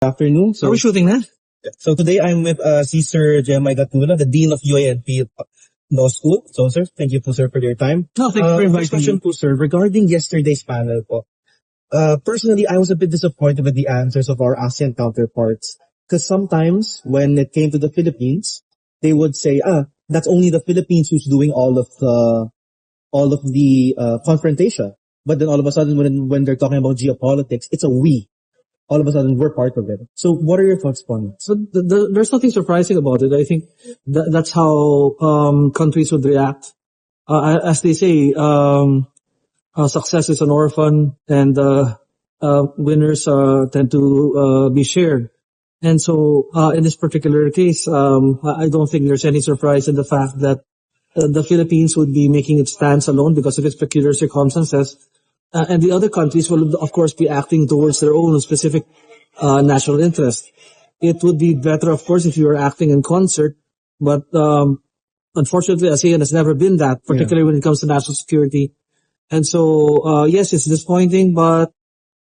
afternoon. Are we shooting now? So today I'm with Sir Jemy, the Dean of UANP Law School. So sir, thank you po sir for your time. No, thank you for inviting First question me. po sir, regarding yesterday's panel po. Personally, I was a bit disappointed with the answers of our ASEAN counterparts. Because sometimes when it came to the Philippines, they would say, that's only the Philippines who's doing all of the confrontation. But then all of a sudden when they're talking about geopolitics, it's a we. All of a sudden we're part of it. So what are your thoughts upon it? So there's nothing surprising about it. I think that's how countries would react. As they say, success is an orphan, and winners tend to be shared. And so in this particular case, I don't think there's any surprise in the fact that the Philippines would be making its stance alone because of its peculiar circumstances. And the other countries will, of course, be acting towards their own specific national interest. It would be better, of course, if you were acting in concert, but unfortunately, ASEAN has never been that, particularly when it comes to national security. And so, yes, it's disappointing, but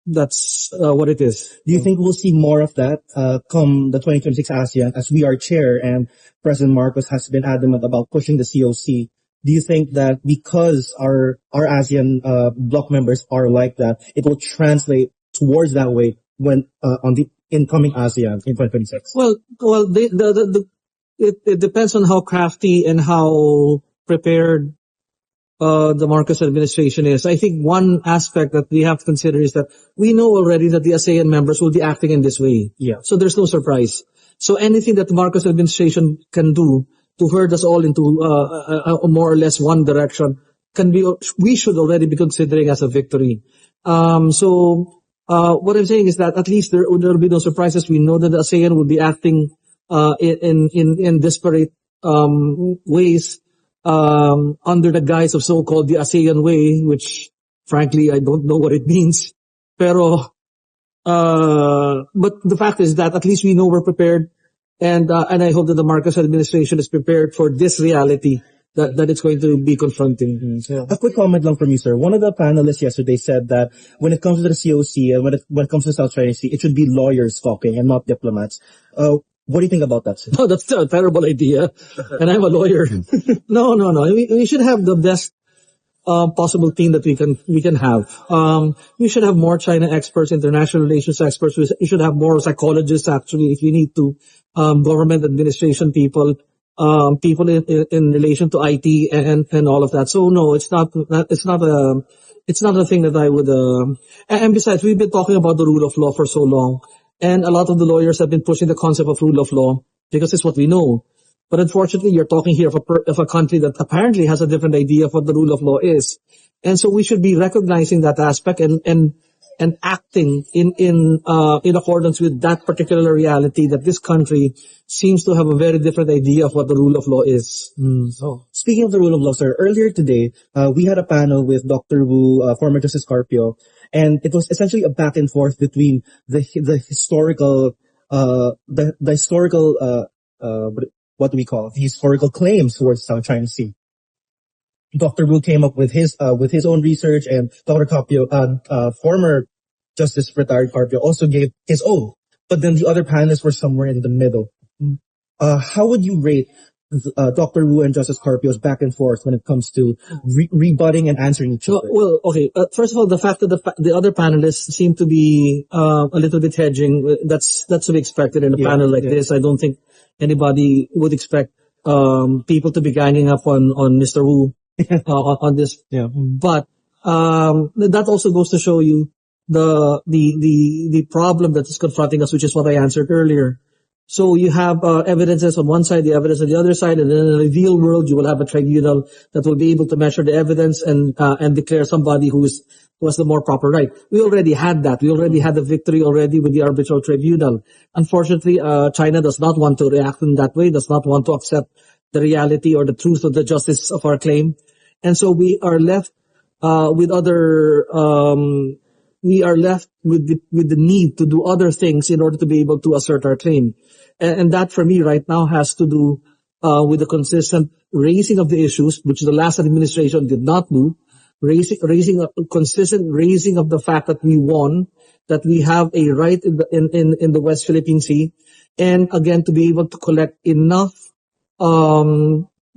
that's what it is. Do you think we'll see more of that come the 2026 ASEAN, as we are chair and President Marcos has been adamant about pushing the COC? Do you think that because our ASEAN bloc members are like that, it will translate towards that way when on the incoming ASEAN in 2026? Well, it depends on how crafty and how prepared the Marcos administration is. I think one aspect that we have to consider is that we know already that the ASEAN members will be acting in this way. Yeah. So there's no surprise. So anything that the Marcos administration can do to herd us all into more or less one direction we should already be considering as a victory. So what I'm saying is that at least there will be no surprises. We know that the ASEAN will be acting in disparate ways under the guise of so-called the ASEAN way, which frankly I don't know what it means. Pero but the fact is that at least we know we're prepared, and I hope that the Marcos administration is prepared for this reality that it's going to be confronting. Mm-hmm. A quick comment lang from you, sir. One of the panelists yesterday said that when it comes to the COC and when it comes to the South China Sea, it should be lawyers talking and not diplomats. What do you think about that, sir? No, that's a terrible idea. And I'm a lawyer. No. We should have the best possible team that we can have. We should have more China experts, international relations experts. We should have more psychologists, actually, if we need to, government administration people, people in relation to IT and all of that. So no, it's not a thing that I would, and besides, we've been talking about the rule of law for so long. And a lot of the lawyers have been pushing the concept of rule of law because it's what we know. But unfortunately, you're talking here of a country that apparently has a different idea of what the rule of law is. And so we should be recognizing that aspect and acting in accordance with that particular reality that this country seems to have a very different idea of what the rule of law is. So, speaking of the rule of law, sir, earlier today, we had a panel with Dr. Wu, former Justice Carpio, and it was essentially a back and forth between the historical what do we call it? The historical claims towards South China Sea. Dr. Wu came up with his own research, and Dr. Carpio, former Justice retired Carpio, also gave his own. But then the other panelists were somewhere in the middle. How would you rate Dr. Wu and Justice Carpio's back and forth when it comes to rebutting and answering each other? Well, okay. First of all, the fact that the other panelists seem to be a little bit hedging, that's to be expected in a panel like this. I don't think anybody would expect people to be ganging up on Mr. Wu on this. Yeah. But that also goes to show you the problem that is confronting us, which is what I answered earlier. So you have evidences on one side, the evidence on the other side, and then in the real world, you will have a tribunal that will be able to measure the evidence and declare somebody who has the more proper right. We already had that. We already had the victory already with the arbitral tribunal. Unfortunately, China does not want to react in that way, does not want to accept the reality or the truth of the justice of our claim. And so we are left with the need to do other things in order to be able to assert our claim. And that for me right now has to do with the consistent raising of the issues, which the last administration did not do. consistent raising of the fact that we won, that we have a right in the West Philippine Sea, and again to be able to collect enough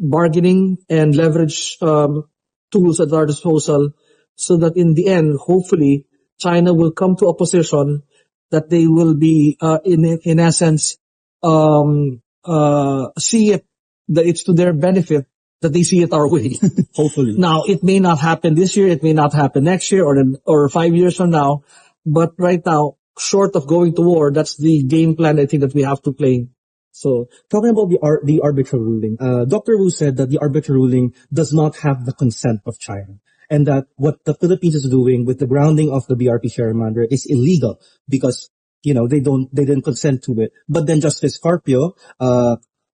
bargaining and leverage tools at our disposal, so that in the end, hopefully, China will come to a position that they will be, in essence, see it, that it's to their benefit that they see it our way. Hopefully. Now, it may not happen this year, it may not happen next year, or 5 years from now, but right now, short of going to war, that's the game plan I think that we have to play. So, talking about the arbitral ruling, Dr. Wu said that the arbitral ruling does not have the consent of China, and that what the Philippines is doing with the grounding of the BRP Sheramander is illegal because they didn't consent to it. But then Justice Carpio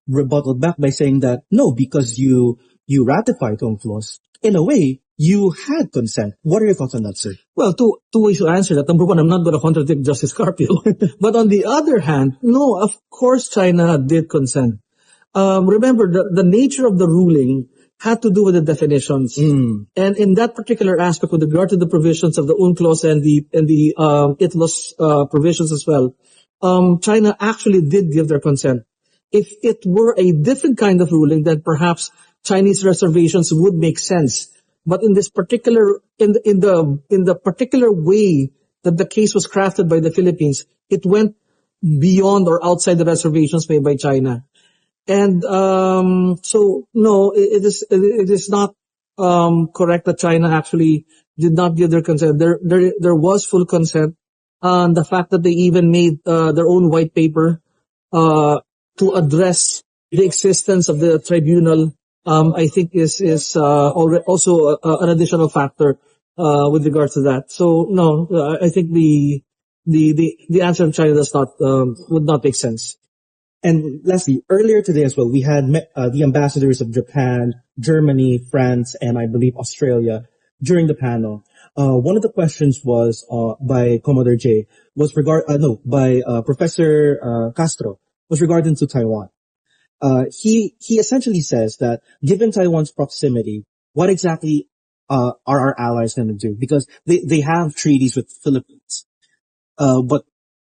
rebutted back by saying that no, because you ratified UNCLOS, in a way you had consent. What are your thoughts on that, sir? Well, two ways to answer that. Number one, I'm not going to contradict Justice Carpio. But on the other hand, no, of course China did consent. Remember, the nature of the ruling had to do with the definitions. And in that particular aspect, with regard to the provisions of the UNCLOS and the ITLOS provisions as well, China actually did give their consent. If it were a different kind of ruling, then perhaps Chinese reservations would make sense. But in this particular, in the particular way that the case was crafted by the Philippines, it went beyond or outside the reservations made by China. And so no, it is not correct that China actually did not give their consent. There was full consent. The fact that they even made their own white paper to address the existence of the tribunal, I think is also an additional factor with regard to that. So no, I think the answer of China does not would not make sense. And lastly, earlier today as well, we had the ambassadors of Japan, Germany, France, and I believe Australia during the panel. One of the questions was by Commodore J was by Professor Castro was regarding to Taiwan. He essentially says that given Taiwan's proximity, what exactly are our allies going to do? Because they have treaties with Philippines. But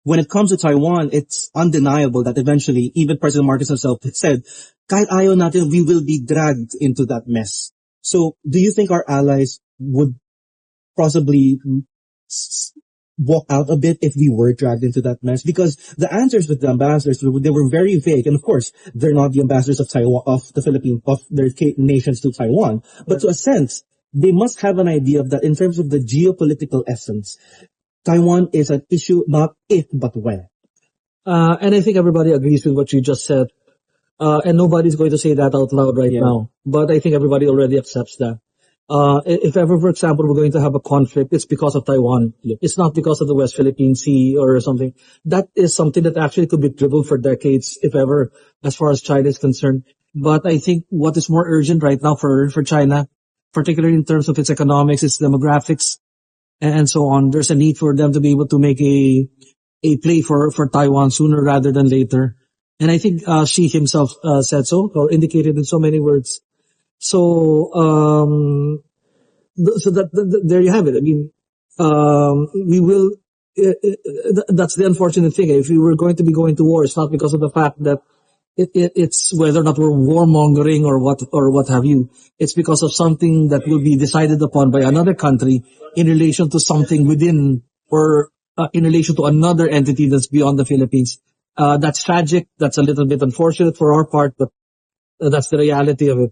when it comes to Taiwan, it's undeniable that eventually, even President Marcos himself said, kahit ayaw natin, we will be dragged into that mess. So, do you think our allies would possibly walk out a bit if we were dragged into that mess? Because the answers with the ambassadors, they were very vague. And of course, they're not the ambassadors of Taiwan, of the Philippines, of their nations to Taiwan. But to a sense, they must have an idea of that in terms of the geopolitical essence. Taiwan is an issue, not if, but when. And I think everybody agrees with what you just said. And nobody's going to say that out loud right now. But I think everybody already accepts that. If ever, for example, we're going to have a conflict, it's because of Taiwan. It's not because of the West Philippine Sea or something. That is something that actually could be dribbled for decades, if ever, as far as China is concerned. But I think what is more urgent right now for China, particularly in terms of its economics, its demographics, and so on, there's a need for them to be able to make a play for Taiwan sooner rather than later. And I think Xi himself said so, or indicated in so many words. So there you have it. I mean, we will. That's the unfortunate thing. If we were going to be going to war, it's not because of the fact that it's whether or not we're warmongering or what have you. It's because of something that will be decided upon by another country in relation to something within or in relation to another entity that's beyond the Philippines. That's tragic. That's a little bit unfortunate for our part, but that's the reality of it.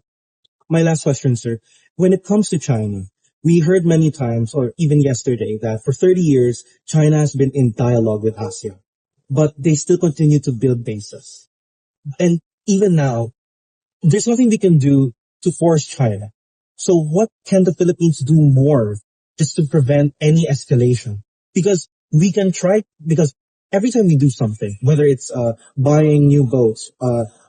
My last question, sir. When it comes to China, we heard many times, or even yesterday, that for 30 years, China has been in dialogue with ASEAN, but they still continue to build bases. And even now, there's nothing we can do to force China. So what can the Philippines do more just to prevent any escalation? Because we can try, because every time we do something, whether it's buying new boats,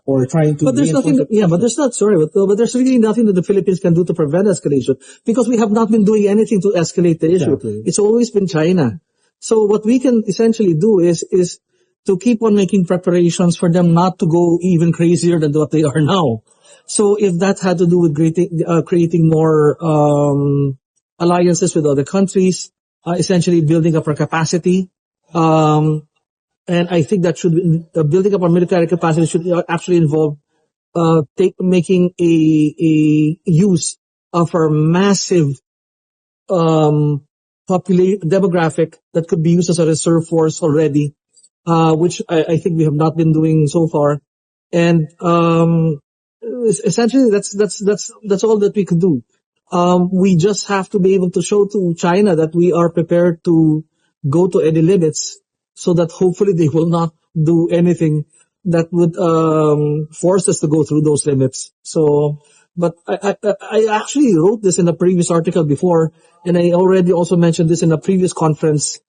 or trying to... But there's nothing, but there's really nothing that the Philippines can do to prevent escalation, because we have not been doing anything to escalate the issue. Exactly. It's always been China. So what we can essentially do is to keep on making preparations for them not to go even crazier than what they are now. So if that had to do with creating more alliances with other countries, essentially building up our capacity. And I think that should building up our military capacity should actually involve making a use of our massive demographic that could be used as a reserve force already, which I think we have not been doing so far. And essentially, that's all that we could do. We just have to be able to show to China that we are prepared to go to any limits, so that hopefully they will not do anything that would force us to go through those limits. So, but I actually wrote this in a previous article before, and I already also mentioned this in a previous conference.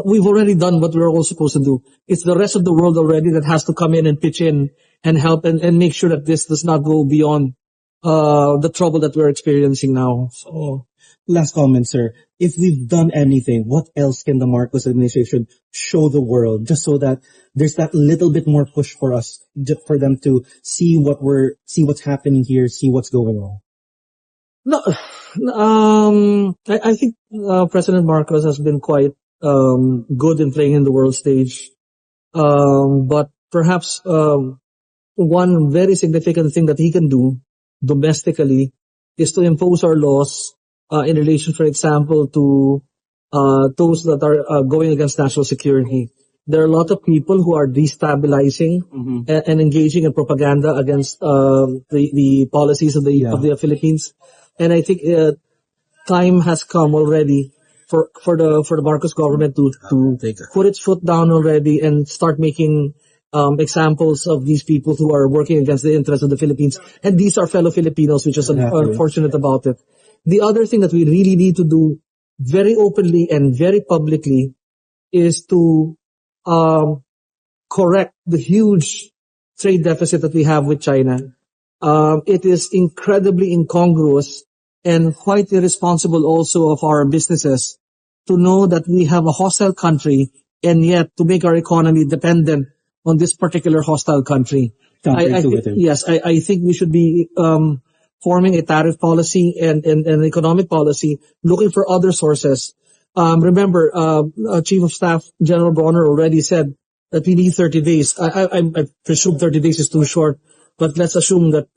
We've already done what we're all supposed to do. It's the rest of the world already that has to come in and pitch in and help and make sure that this does not go beyond the trouble that we're experiencing now. So, Last comment, sir. If we've done anything, what else can the Marcos administration show the world, just so that there's that little bit more push for us, for them to see what's happening here, see what's going on? no, I think President Marcos has been quite good in playing in the world stage. But perhaps one very significant thing that he can do domestically is to impose our laws in relation, for example, to those that are going against national security. There are a lot of people who are destabilizing and engaging in propaganda against the policies of the Philippines, and I think time has come already for the Marcos government to put its foot down already and start making examples of these people who are working against the interests of the Philippines. And these are fellow Filipinos, which is unfortunate about it. The other thing that we really need to do very openly and very publicly is to correct the huge trade deficit that we have with China. It is incredibly incongruous and quite irresponsible also of our businesses to know that we have a hostile country and yet to make our economy dependent on this particular hostile country. I think we should be forming a tariff policy and an economic policy, looking for other sources. Remember, Chief of Staff General Bronner already said that we need 30 days. I presume 30 days is too short, but let's assume that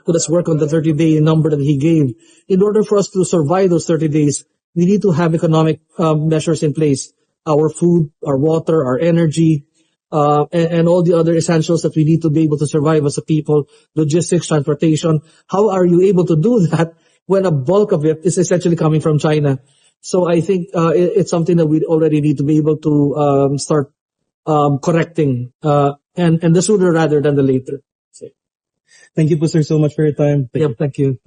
let's work on the 30-day number that he gave. In order for us to survive those 30 days, we need to have economic measures in place. Our food, our water, our energy, and all the other essentials that we need to be able to survive as a people, logistics, transportation. How are you able to do that when a bulk of it is essentially coming from China? So I think it's something that we already need to be able to start correcting, and the sooner rather than the later. Thank you, sir, so much for your time. Thank you.